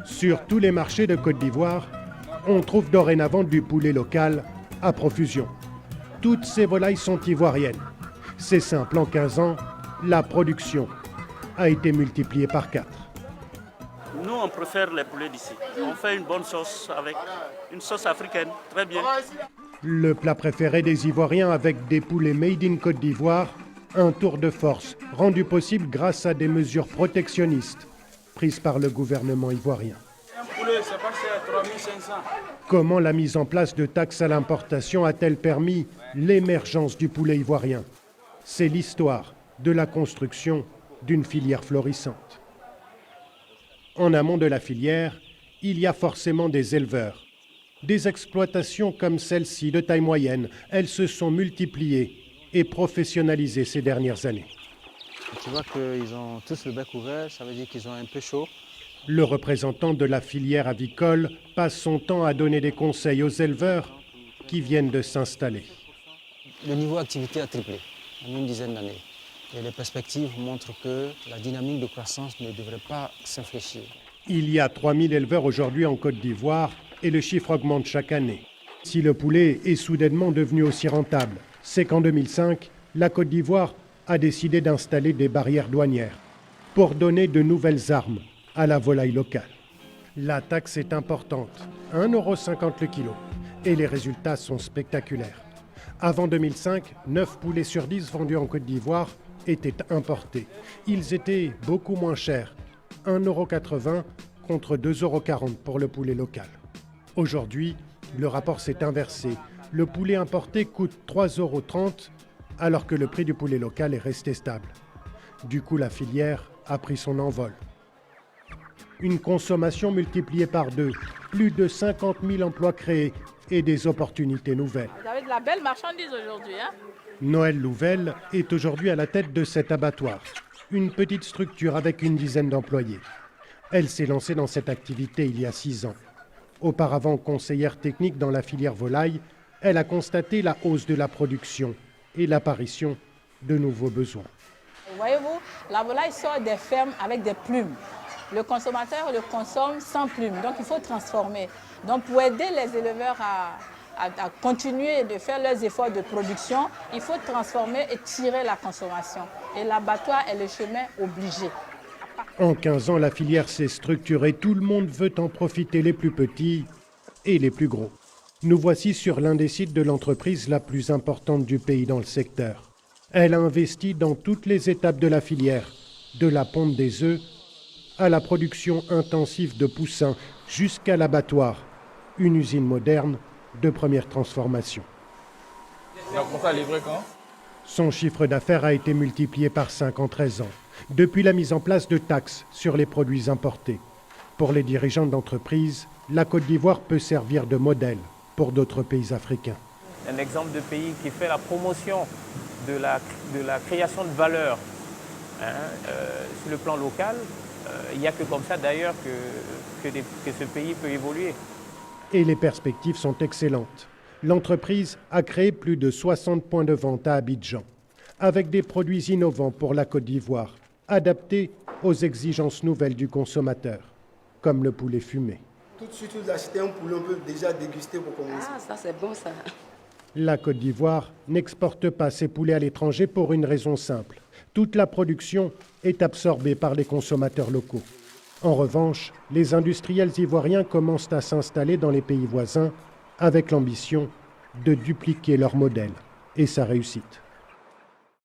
Sur tous les marchés de Côte d'Ivoire, on trouve dorénavant du poulet local à profusion. Toutes ces volailles sont ivoiriennes. C'est simple, en 15 ans, la production a été multipliée par 4. Nous, on préfère les poulets d'ici. On fait une bonne sauce avec une sauce africaine, très bien. Le plat préféré des Ivoiriens avec des poulets made in Côte d'Ivoire, un tour de force rendu possible grâce à des mesures protectionnistes prises par le gouvernement ivoirien. Un poulet, c'est pas cher, 3500. Comment la mise en place de taxes à l'importation a-t-elle permis l'émergence du poulet ivoirien? C'est l'histoire de la construction d'une filière florissante. En amont de la filière, il y a forcément des éleveurs. Des exploitations comme celle-ci, de taille moyenne, elles se sont multipliées et professionnalisées ces dernières années. Tu vois qu'ils ont tous le bec ouvert, ça veut dire qu'ils ont un peu chaud. Le représentant de la filière avicole passe son temps à donner des conseils aux éleveurs qui viennent de s'installer. Le niveau d'activité a triplé en une dizaine d'années. Et les perspectives montrent que la dynamique de croissance ne devrait pas s'infléchir. Il y a 3000 éleveurs aujourd'hui en Côte d'Ivoire et le chiffre augmente chaque année. Si le poulet est soudainement devenu aussi rentable, c'est qu'en 2005, la Côte d'Ivoire a décidé d'installer des barrières douanières pour donner de nouvelles armes à la volaille locale. La taxe est importante, 1,50 € le kilo, et les résultats sont spectaculaires. Avant 2005, 9 poulets sur 10 vendus en Côte d'Ivoire étaient importés. Ils étaient beaucoup moins chers, 1,80 € contre 2,40 € pour le poulet local. Aujourd'hui, le rapport s'est inversé. Le poulet importé coûte 3,30 € alors que le prix du poulet local est resté stable. Du coup, la filière a pris son envol. Une consommation multipliée par 2, plus de 50 000 emplois créés et des opportunités nouvelles. Vous avez de la belle marchandise aujourd'hui, hein? Noël Louvel est aujourd'hui à la tête de cet abattoir, une petite structure avec une dizaine d'employés. Elle s'est lancée dans cette activité il y a 6 ans. Auparavant conseillère technique dans la filière volaille, elle a constaté la hausse de la production et l'apparition de nouveaux besoins. Voyez-vous, la volaille sort des fermes avec des plumes. Le consommateur le consomme sans plumes, donc il faut transformer. Donc pour aider les éleveurs à continuer de faire leurs efforts de production, il faut transformer et tirer la consommation. Et l'abattoir est le chemin obligé. En 15 ans, la filière s'est structurée. Tout le monde veut en profiter, les plus petits et les plus gros. Nous voici sur l'un des sites de l'entreprise la plus importante du pays dans le secteur. Elle a investi dans toutes les étapes de la filière, de la ponte des œufs à la production intensive de poussins jusqu'à l'abattoir, une usine moderne de première transformation. Il a commencé à livrer quand? Son chiffre d'affaires a été multiplié par 5 en 13 ans, depuis la mise en place de taxes sur les produits importés. Pour les dirigeants d'entreprise, la Côte d'Ivoire peut servir de modèle pour d'autres pays africains. Un exemple de pays qui fait la promotion de la création de valeur sur le plan local. Il n'y a que comme ça d'ailleurs que ce pays peut évoluer. Et les perspectives sont excellentes. L'entreprise a créé plus de 60 points de vente à Abidjan, avec des produits innovants pour la Côte d'Ivoire, adaptés aux exigences nouvelles du consommateur, comme le poulet fumé. Tout de suite, vous achetez un poulet, on peut déjà déguster pour commencer. Ah, ça c'est bon ça. La Côte d'Ivoire n'exporte pas ses poulets à l'étranger pour une raison simple. Toute la production est absorbée par les consommateurs locaux. En revanche, les industriels ivoiriens commencent à s'installer dans les pays voisins avec l'ambition de dupliquer leur modèle et sa réussite.